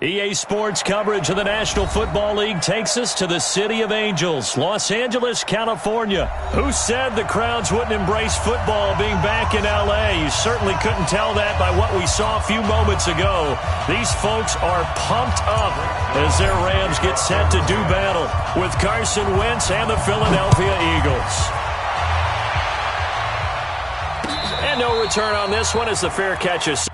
EA Sports coverage of the National Football League takes us to the City of Angels, Los Angeles, California. Who said the crowds wouldn't embrace football being back in L.A.? You certainly couldn't tell that by what we saw a few moments ago. These folks are pumped up as their Rams get set to do battle with Carson Wentz and the Philadelphia Eagles. And no return on this one as the fair catch is.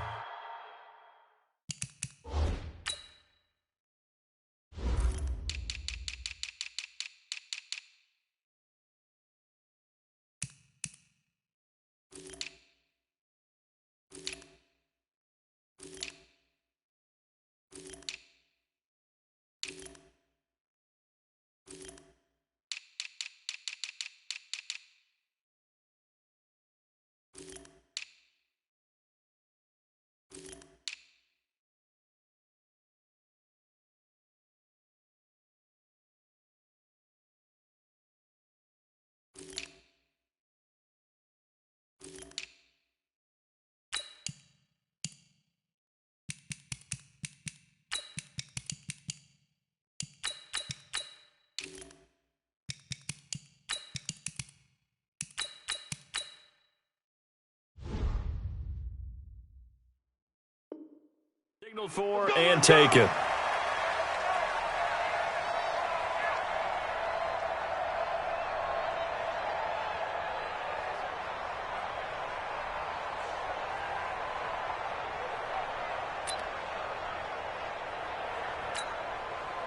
Signal for and take it.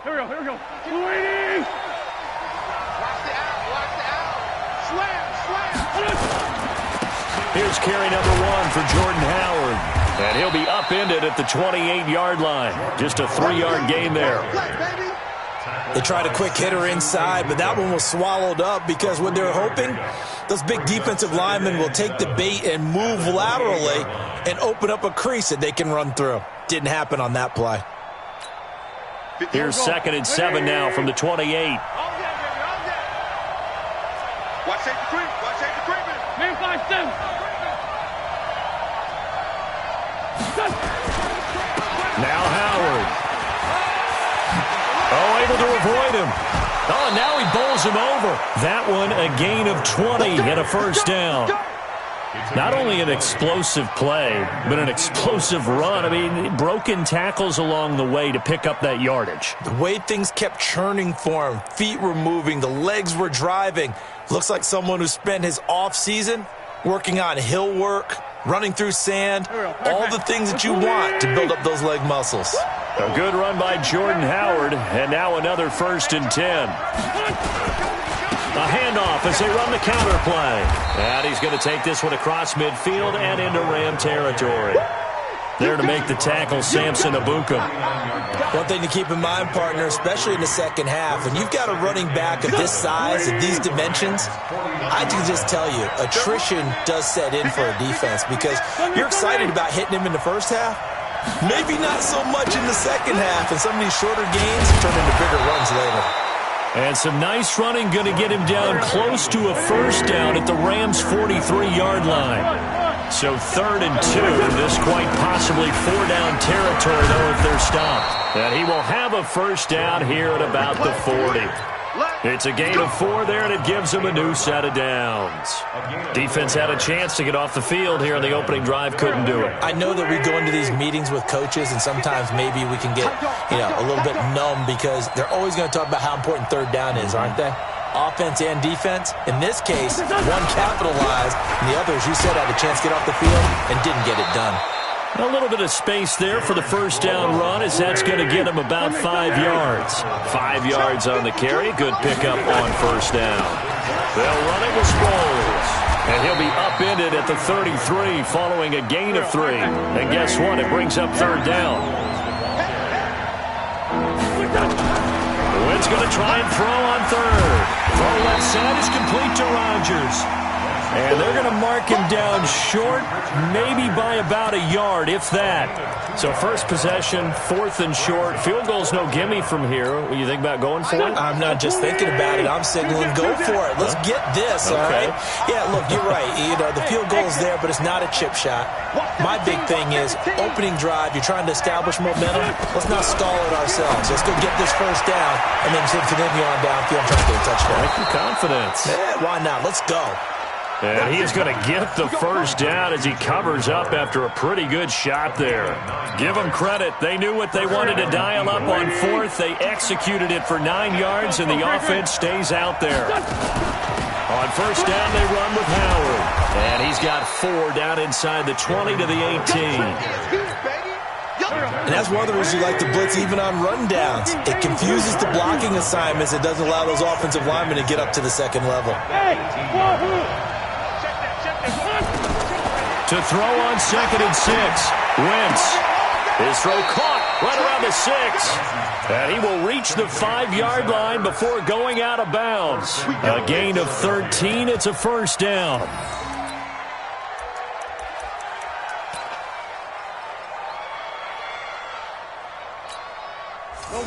Here we go. Waiting! Watch the out. Slam. Here's carry number 1 for Jordan Howard. And he'll be upended at the 28-yard line. Just a 3-yard gain there. They tried a quick hitter inside, but that one was swallowed up because what they're hoping, those big defensive linemen will take the bait and move laterally and open up a crease that they can run through. Didn't happen on that play. Here's 2nd and 7 now from the 28. Watch safety creep. Man 5-7. Now Howard. Oh, able to avoid him. Oh, now he bowls him over. That one a gain of 20 and a first down. Not only an explosive play, but an explosive run. I mean, broken tackles along the way to pick up that yardage. The way things kept churning for him, feet were moving, the legs were driving. Looks like someone who spent his off-season working on hill work, running through sand, all the things that you want to build up those leg muscles. A good run by Jordan Howard, and now another 1st and 10. A handoff as they run the counter play. And he's going to take this one across midfield and into Ram territory. There to make the tackle, Samson Abuka. One thing to keep in mind, partner, especially in the second half, when you've got a running back of this size, of these dimensions, I can just tell you, attrition does set in for a defense because you're excited about hitting him in the first half. Maybe not so much in the second half, and some of these shorter gains turn into bigger runs later. And some nice running going to get him down close to a first down at the Rams' 43-yard line. So 3rd and 2, this quite possibly 4-down territory, though, if they're stopped. And he will have a first down here at about the 40. It's a gain of 4 there, and it gives him a new set of downs. Defense had a chance to get off the field here on the opening drive, couldn't do it. I know that we go into these meetings with coaches, and sometimes maybe we can get, a little bit numb because they're always going to talk about how important 3rd down is, aren't they? Offense and defense. In this case, one capitalized, and the other, as you said, had a chance to get off the field and didn't get it done. A little bit of space there for the first down run as that's going to get him about 5 yards. 5 yards on the carry. Good pickup on first down. They'll run it with Sproles. And he'll be upended at the 33 following a gain of 3. And guess what? It brings up 3rd down. Wynn's going to try and throw on 3rd. Throw left side is complete to Rodgers. And they're going to mark him down short, maybe by about a yard, if that. So first possession, 4th and short. Field goal's no gimme from here. What do you think about going for it? I'm not just thinking about it. I'm signaling go for it. Let's get this, all right? Yeah, look, you're right. You know, the field goal's there, but it's not a chip shot. My big thing is opening drive. You're trying to establish momentum. Let's not stall it ourselves. Let's go get this first down and then continue on downfield and try to get a touchdown. Like your confidence. Yeah, why not? Let's go. And he's going to get the first down as he covers up after a pretty good shot there. Give them credit. They knew what they wanted to dial up on 4th. They executed it for 9 yards, and the offense stays out there. On first down, they run with Howard. And he's got 4 down inside the 20 to the 18. And that's one of the reasons you like to blitz even on rundowns. It confuses the blocking assignments. It doesn't allow those offensive linemen to get up to the second level. To throw on 2nd and 6. Wentz. His throw caught right around the 6. And he will reach the 5-yard line before going out of bounds. A gain of 13. It's a first down.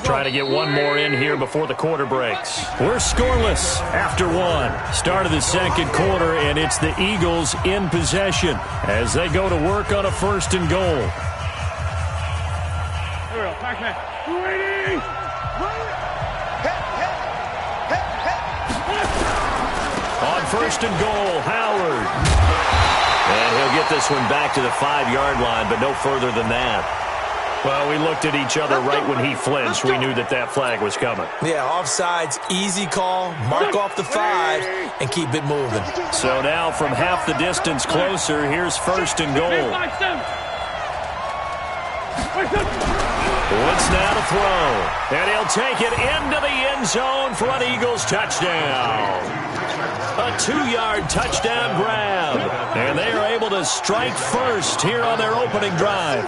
Trying to get one more in here before the quarter breaks. We're scoreless after 1. Start of the second quarter, and it's the Eagles in possession as they go to work on a 1st and goal. Here we go. Pac-Man. 280. On 1st and goal, Howard. And he'll get this one back to the 5-yard line, but no further than that. Well, we looked at each other right when he flinched. We knew that that flag was coming. Yeah, offsides, easy call, mark off the 5, and keep it moving. So now from half the distance closer, here's 1st and goal. Wentz now to throw. And he'll take it into the end zone for an Eagles touchdown. A 2-yard touchdown grab. And they are able to strike first here on their opening drive.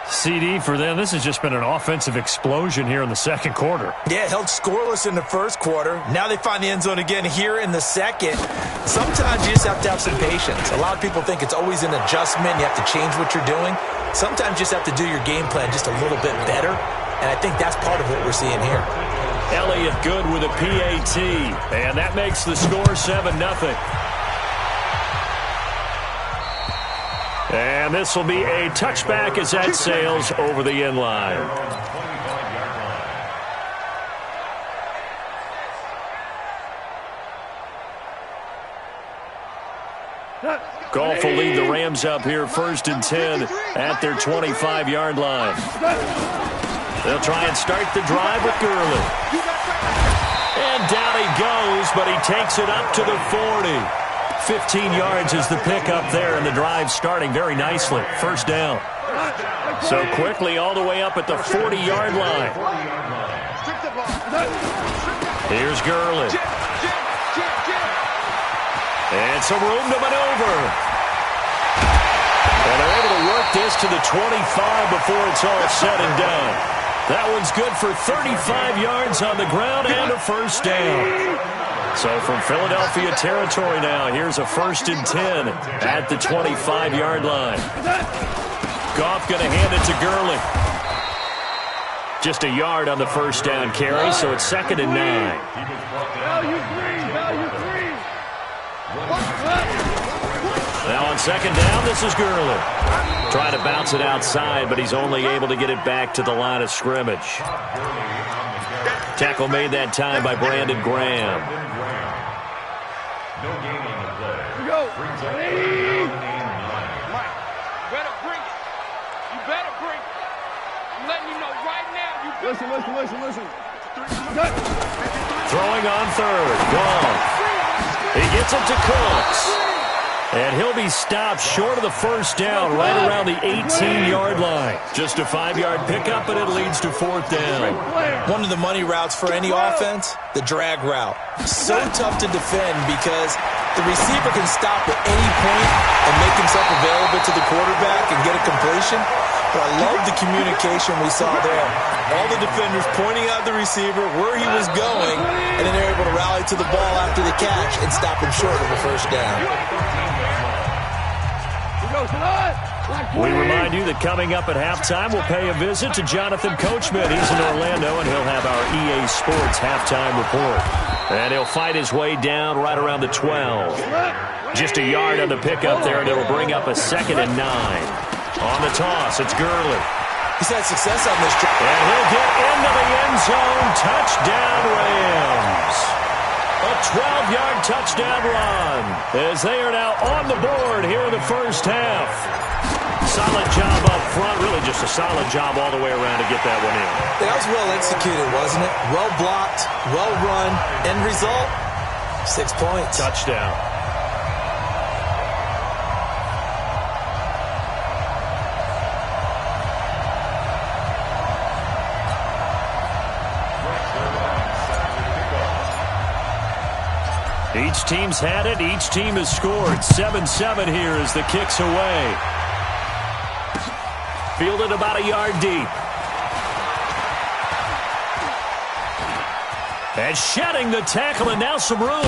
CD for them. This has just been an offensive explosion here in the second quarter. Yeah, held scoreless in the first quarter. Now they find the end zone again here in the second. Sometimes you just have to have some patience. A lot of people think it's always an adjustment. You have to change what you're doing. Sometimes you just have to do your game plan just a little bit better. And I think that's part of what we're seeing here. Elliott good with a PAT. And that makes the score 7-0. And this will be a touchback as that sails over the end line. Goff will lead the Rams up here 1st and 10 at their 25-yard line. They'll try and start the drive with Gurley. And down he goes, but he takes it up to the 40. 15 yards is the pickup there, and the drive starting very nicely. First down. So quickly all the way up at the 40-yard line. Here's Gurley. And some room to maneuver. And they're able to work this to the 25 before it's all said and done. That one's good for 35 yards on the ground and a first down. So from Philadelphia territory now, here's a 1st and 10 at the 25-yard line. Goff going to hand it to Gurley. Just a yard on the first down carry, so it's 2nd and 9. Value three. Now on 2nd down, this is Gurley. Trying to bounce it outside, but he's only able to get it back to the line of scrimmage. Tackle made that time by Brandon Graham. No game on the play. Here we go. Mike, better bring it. You better bring it. I'm letting you know right now. Listen. Throwing on 3rd. Goff. He gets it to Cooks. And he'll be stopped short of the first down right around the 18-yard line. Just a 5-yard pickup, but it leads to 4th down. One of the money routes for any offense, the drag route. So tough to defend because the receiver can stop at any point and make himself available to the quarterback and get a completion. but I love the communication we saw there. All the defenders pointing out the receiver where he was going, and then they're able to rally to the ball after the catch and stop him short of a first down. We remind you that coming up at halftime, we'll pay a visit to Jonathan Coachman. He's in Orlando, and he'll have our EA Sports halftime report. And he'll fight his way down right around the 12. Just a yard on the pickup there, and it'll bring up a 2nd and 9. On the toss, it's Gurley. He's had success on this drive. And he'll get into the end zone. Touchdown, Rams. A 12-yard touchdown run as they are now on the board here in the first half. Solid job up front. Really just a solid job all the way around to get that one in. That was well executed, wasn't it? Well blocked, well run. End result, 6 points. Touchdown. Each team's had it. Each team has scored. 7-7 here as the kick's away. Fielded about a yard deep. And shedding the tackle, and now some room.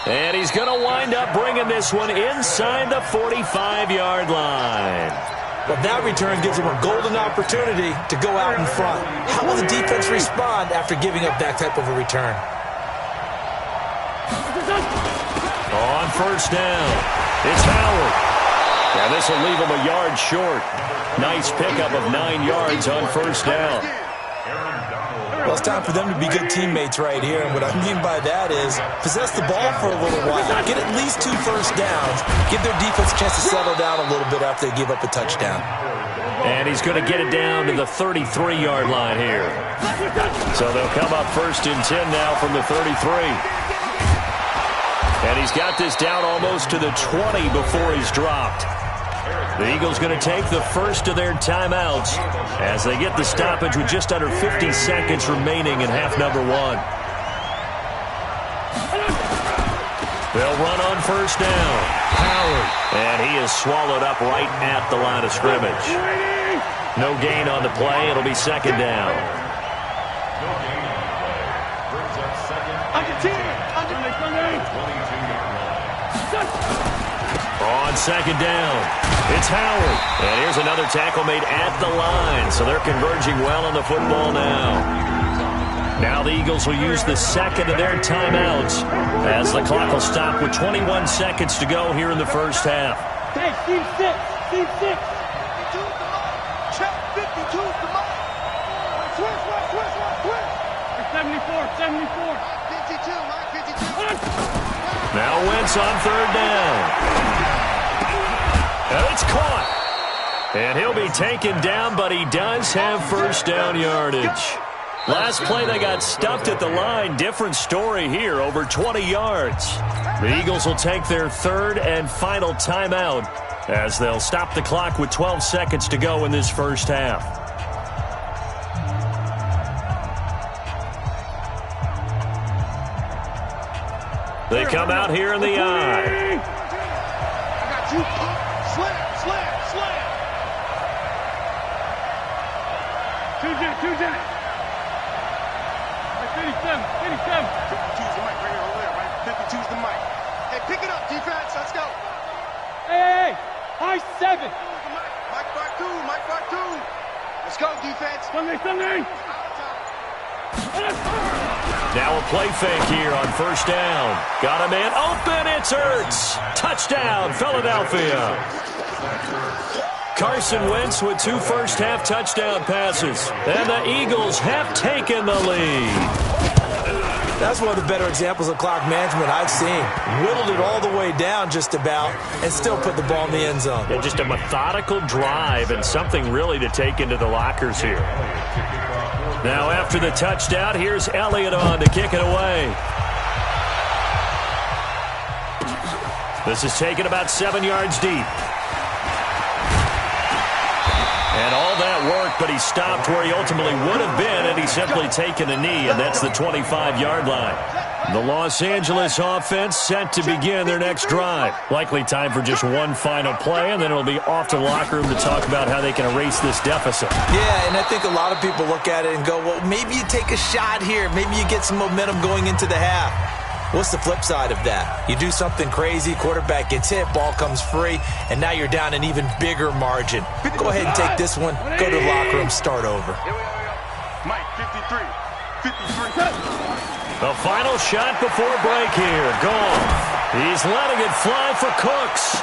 And he's going to wind up bringing this one inside the 45-yard line. Well, that return gives him a golden opportunity to go out in front. How will the defense respond after giving up that type of a return? On first down, it's Howard. Now this will leave him a yard short. Nice pickup of 9 yards on first down. Well, it's time for them to be good teammates right here. And what I mean by that is possess the ball for a little while. Get at least 2 first downs. Give their defense a chance to settle down a little bit after they give up a touchdown. And he's going to get it down to the 33-yard line here. So they'll come up 1st and 10 now from the 33. And he's got this down almost to the 20 before he's dropped. The Eagles going to take the first of their timeouts as they get the stoppage with just under 50 seconds remaining in half number 1. They'll run on first down. Howard. And he is swallowed up right at the line of scrimmage. No gain on the play. It'll be 2nd down. On 2nd down, it's Howard. And here's another tackle made at the line. So they're converging well on the football now. Now the Eagles will use the 2nd of their timeouts as the clock will stop with 21 seconds to go here in the first half. Hey, Team 6. 52's the mark. Check 52's the mark. Switch. 74. 52, Mike, 52. Now Wentz on 3rd down. And it's caught. And he'll be taken down, but he does have first down yardage. Last play, they got stuffed at the line. Different story here, over 20 yards. The Eagles will take their 3rd and final timeout as they'll stop the clock with 12 seconds to go in this first half. They come out here in the eye. I got you. Slam. 2 Jack. 57. 52's the mic right here over there, right? 52's the mic. Hey, pick it up, defense. Let's go. Hey. High 7. Mike Bartu. Let's go, defense. Sunday. Now a play fake here on first down. Got a man open. It's Ertz. Touchdown, Philadelphia. Carson Wentz with 2 first-half touchdown passes. And the Eagles have taken the lead. That's one of the better examples of clock management I've seen. Whittled it all the way down just about and still put the ball in the end zone. Yeah, just a methodical drive and something really to take into the lockers here. Now after the touchdown, here's Elliott on to kick it away. This is taken about 7 yards deep. And all that work, but he stopped where he ultimately would have been, and he's simply taken a knee, and that's the 25-yard line. The Los Angeles offense set to begin their next drive. Likely time for just one final play, and then it'll be off to the locker room to talk about how they can erase this deficit. Yeah, and I think a lot of people look at it and go, well, maybe you take a shot here. Maybe you get some momentum going into the half. What's the flip side of that? You do something crazy, quarterback gets hit, ball comes free, and now you're down an even bigger margin. Go ahead and take this one, go to the locker room, start over. Mike, 53. 53. The final shot before break here. Goff. He's letting it fly for Cooks.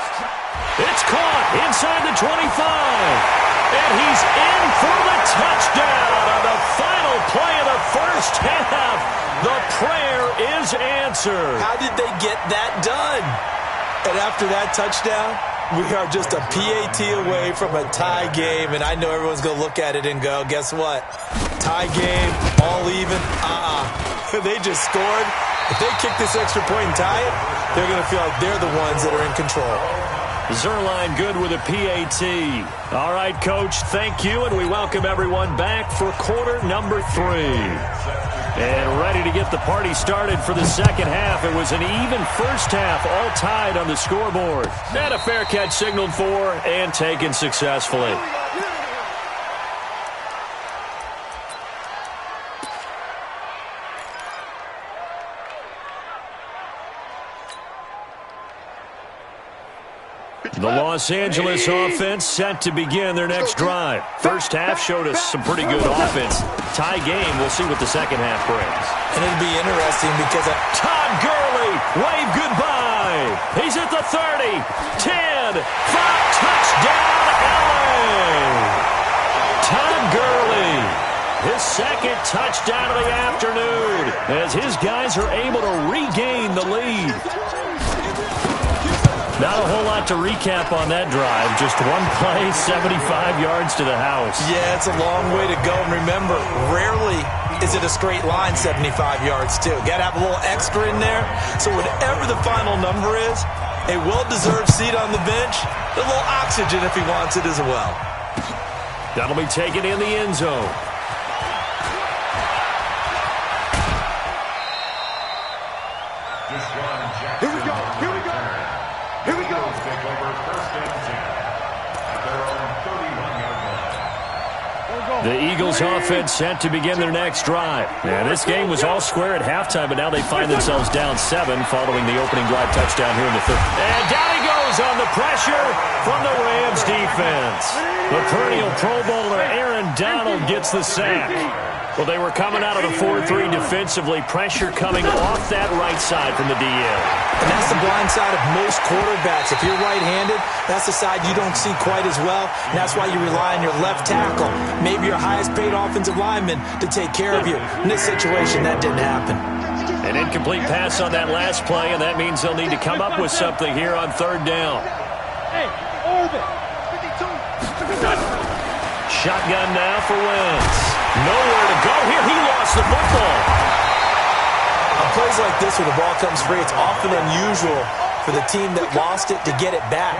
It's caught inside the 25. And he's in for the touchdown on the final play of the first half. The prayer is answered. How did they get that done? And after that touchdown, we are just a PAT away from a tie game. And I know everyone's going to look at it and go, guess what? Tie game, all even, They just scored. If they kick this extra point and tie it, they're going to feel like they're the ones that are in control. Zerline good with a PAT. All right, Coach, thank you, and we welcome everyone back for quarter number 3. And ready to get the party started for the second half. It was an even first half, all tied on the scoreboard. And a fair catch signaled for and taken successfully. The Los Angeles offense set to begin their next drive. First half showed us some pretty good offense. Tie game, we'll see what the second half brings. And it'll be interesting because Todd Gurley, wave goodbye. He's at the 30, 10, 5, touchdown LA. Todd Gurley, his second touchdown of the afternoon as his guys are able to regain the lead. Not a whole lot to recap on that drive. Just one play, 75 yards to the house. Yeah, it's a long way to go. And remember, rarely is it a straight line 75 yards, too. Got to have a little extra in there. So whatever the final number is, a well-deserved seat on the bench, a little oxygen if he wants it as well. That'll be taken in the end zone. Here we go. Here we go. Here we go. The Eagles offense set to begin their next drive. And this game was all square at halftime, but now they find themselves down 7 following the opening drive touchdown here in the third. And down he goes on the pressure from the Rams defense. The perennial Pro Bowler Aaron Donald gets the sack. Well, they were coming out of the 4-3 defensively. Pressure coming off that right side from the DL. And that's the blind side of most quarterbacks. If you're right-handed, that's the side you don't see quite as well. And that's why you rely on your left tackle, maybe your highest-paid offensive lineman, to take care of you. In this situation, that didn't happen. An incomplete pass on that last play, and that means they'll need to come up with something here on third down. Hey, orbit. 52. Shotgun now for Wentz. Nowhere to go here. He lost the football. On plays like this where the ball comes free, it's often unusual for the team that lost it to get it back.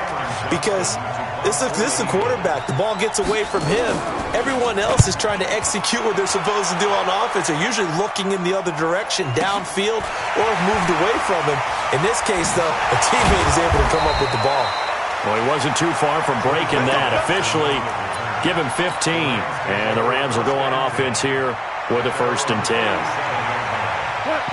Because this is a quarterback. The ball gets away from him. Everyone else is trying to execute what they're supposed to do on offense. They're usually looking in the other direction, downfield, or have moved away from him. In this case, though, a teammate is able to come up with the ball. Well, he wasn't too far from breaking that. Officially, give him 15. And the Rams will go on offense here with a 1st and 10.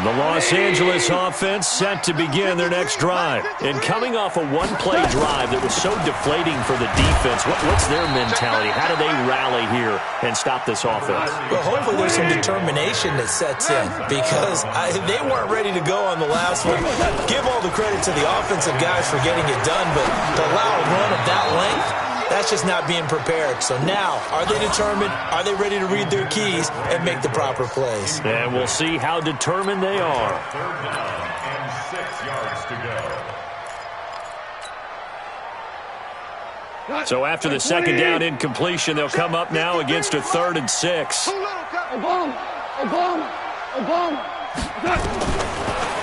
The Los Angeles offense set to begin their next drive. And coming off a one-play drive that was so deflating for the defense, what's their mentality? How do they rally here and stop this offense? Well, hopefully there's some determination that sets in because they weren't ready to go on the last one. Give all the credit to the offensive guys for getting it done, but to allow a run of that length, that's just not being prepared. So now, are they determined? Are they ready to read their keys and make the proper plays? And we'll see how determined they are. 3rd down and 6 yards to go. So after the second down incompletion, they'll come up now against a 3rd and 6. Obama.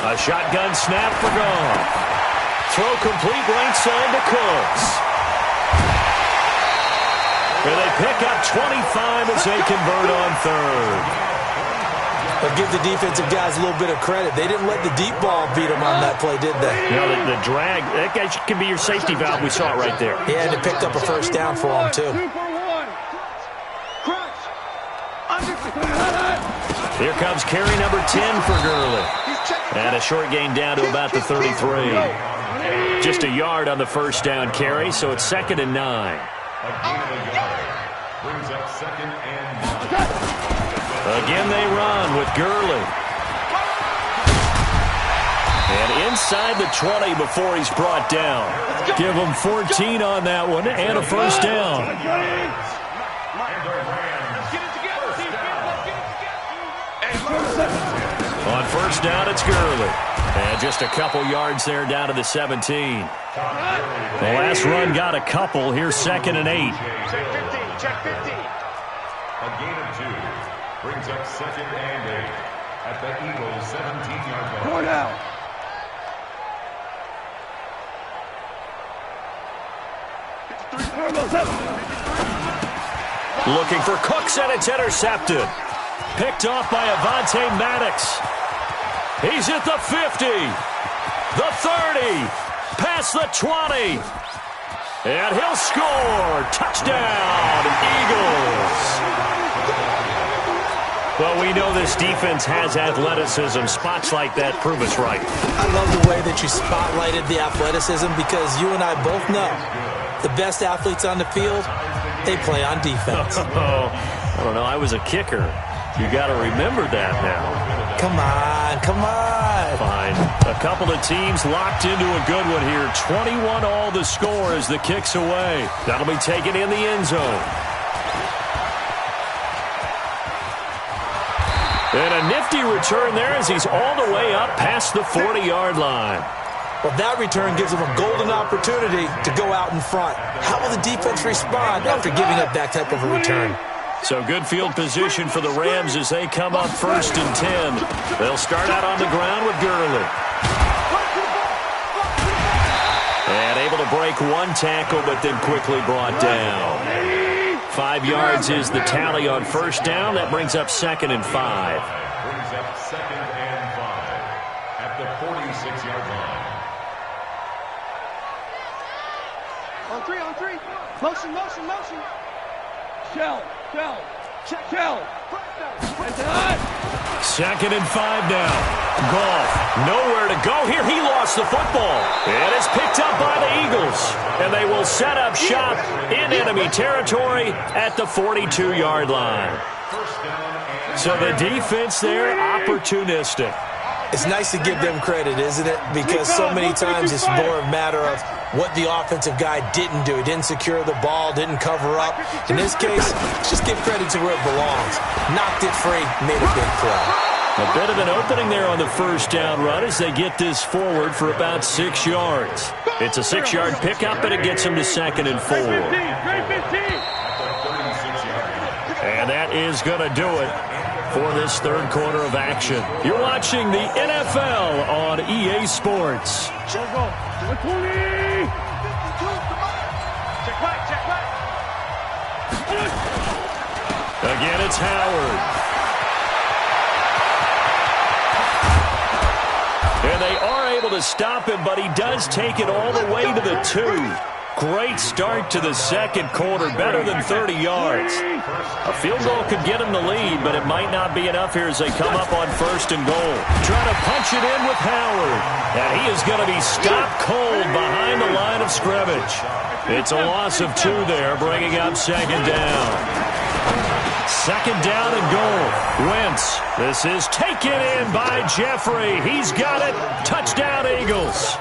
A shotgun snap for Goff. Throw complete right side to Cooks. And they pick up 25 as they convert on 3rd. But give the defensive guys a little bit of credit. They didn't let the deep ball beat them on that play, did they? You know, the drag, that guy can be your safety valve. We saw it right there. Yeah, and it picked up a first down for him, too. Here comes carry number 10 for Gurley. And a short gain down to about the 33. Just a yard on the first down carry, so it's 2nd and 9. A gain of a yard. Brings up 2nd and 9. Again they run with Gurley. And inside the 20 before he's brought down. Give him 14 on that one and a first down. On first down, it's Gurley. And just a couple yards there down to the 17. The last run got a couple. Here's 2nd and 8. Check 15. A gain of 2. Brings up 2nd and 8. At the Eagles' 17-yard line. Point out. Looking for Cooks, and it's intercepted. Picked off by Avonte Maddox. He's at the 50, the 30, past the 20. And he'll score. Touchdown, Eagles. Well, we know this defense has athleticism. Spots like that prove us right. I love the way that you spotlighted the athleticism because you and I both know the best athletes on the field, they play on defense. I don't know. I was a kicker. You got to remember that now. Come on, come on. Fine. A couple of teams locked into a good one here. 21 all the score as the kick's away. That'll be taken in the end zone. And a nifty return there as he's all the way up past the 40-yard line. Well, that return gives them a golden opportunity to go out in front. How will the defense respond after giving up that type of a return? So good field position for the Rams as they come up 1st and 10. They'll start out on the ground with Gurley. And able to break one tackle, but then quickly brought down. 5 yards is the tally on first down. That brings up 2nd and 5. Brings up 2nd and 5 at the 46-yard line. On three. Motion. Shell. 2nd and 5 now. Goff, nowhere to go here. He lost the football. And it's picked up by the Eagles. And they will set up shop in enemy territory at the 42-yard line. So the defense there, opportunistic. It's nice to give them credit, isn't it? Because so many times it's more a matter of what the offensive guy didn't do. He didn't secure the ball, didn't cover up. In this case, just give credit to where it belongs. Knocked it free, made a big play. A bit of an opening there on the first down run as they get this forward for about 6 yards. It's a 6-yard pickup, and it gets them to 2nd and 4. And that is going to do it for this third quarter of action. You're watching the NFL on EA Sports. Again, it's Howard. And they are able to stop him, but he does take it all the way to the 2. Great start to the second quarter, better than 30 yards. A field goal could get him the lead, but it might not be enough here as they come up on 1st and goal. Trying to punch it in with Howard. And he is going to be stopped cold behind the line of scrimmage. It's a loss of 2 there, bringing up 2nd down. 2nd down and goal. Wentz. This is taken in by Jeffrey. He's got it. Touchdown, Eagles.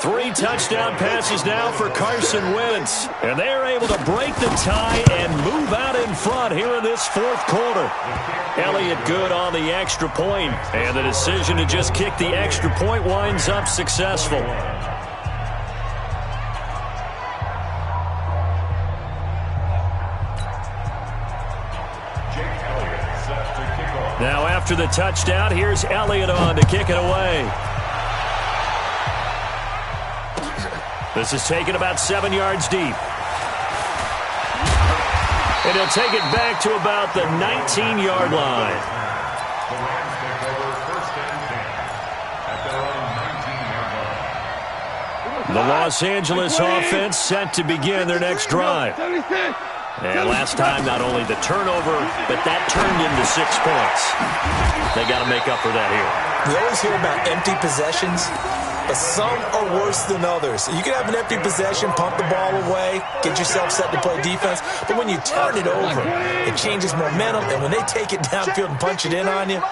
3 touchdown passes now for Carson Wentz. And they are able to break the tie and move out in front here in this fourth quarter. Elliott good on the extra point. And the decision to just kick the extra point winds up successful. Now after the touchdown, here's Elliott on to kick it away. This is taken about 7 yards deep. And he'll take it back to about the 19-yard line. The Rams take over first and 10 at their own 19-yard line. The Los Angeles offense set to begin their next drive. And last time, not only the turnover, but that turned into 6 points. They got to make up for that here. We always hear about empty possessions, but some are worse than others. You can have an empty possession, pump the ball away, get yourself set to play defense, but when you turn it over, it changes momentum, and when they take it downfield and punch it in on you,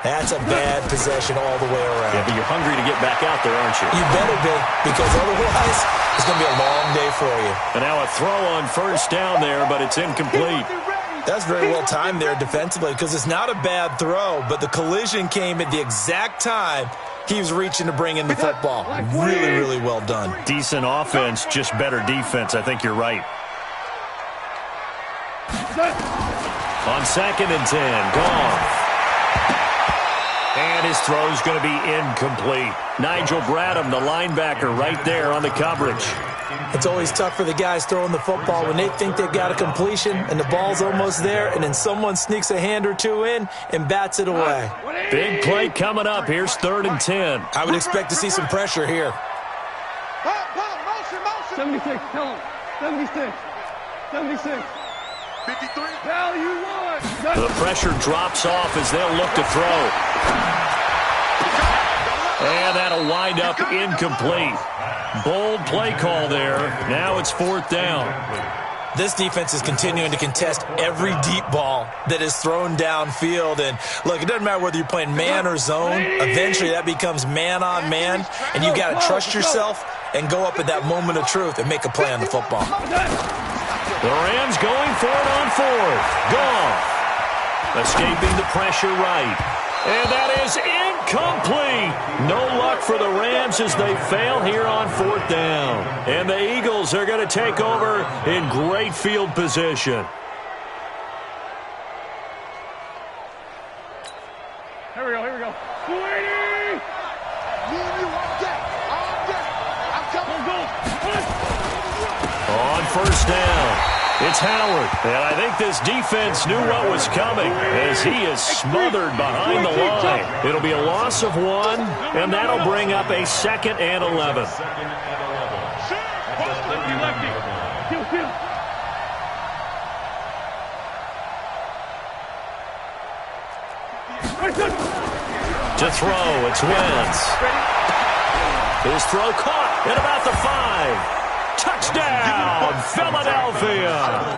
that's a bad possession all the way around. Yeah, but you're hungry to get back out there, aren't you? You better be, because otherwise it's going to be a long day for you. And now a throw on first down there, but it's incomplete. That's very well timed there defensively, because it's not a bad throw, but the collision came at the exact time he was reaching to bring in the football. Really, really well done. Decent offense, just better defense. I think you're right. On 2nd and 10, Goff. And his throw's going to be incomplete. Nigel Bradham, the linebacker, right there on the coverage. It's always tough for the guys throwing the football when they think they've got a completion and the ball's almost there, and then someone sneaks a hand or two in and bats it away. Big play coming up. Here's 3rd and 10. I would expect to see some pressure here. 76, tell him. 76. 76. 53. Val, you won. The pressure drops off as they'll look to throw. And that'll wind up incomplete. Bold play call there. Now it's 4th down. This defense is continuing to contest every deep ball that is thrown downfield. And, look, it doesn't matter whether you're playing man or zone. Eventually that becomes man-on-man, and you've got to trust yourself and go up at that moment of truth and make a play on the football. The Rams going for it on 4th. Goff escaping the pressure right. And that is incomplete. No luck for the Rams as they fail here on 4th down. And the Eagles are going to take over in great field position. Here we go, here we go. 280! Me and you all day. All day. I'm coming. Go. On 1st down, it's Howard. And I think this defense knew what was coming as he is smothered behind the line. It'll be a loss of 1, and that'll bring up a 2nd and 11. Lefty. Kill. To throw, it's Wentz. His throw caught at about the 5. Touchdown, Philadelphia.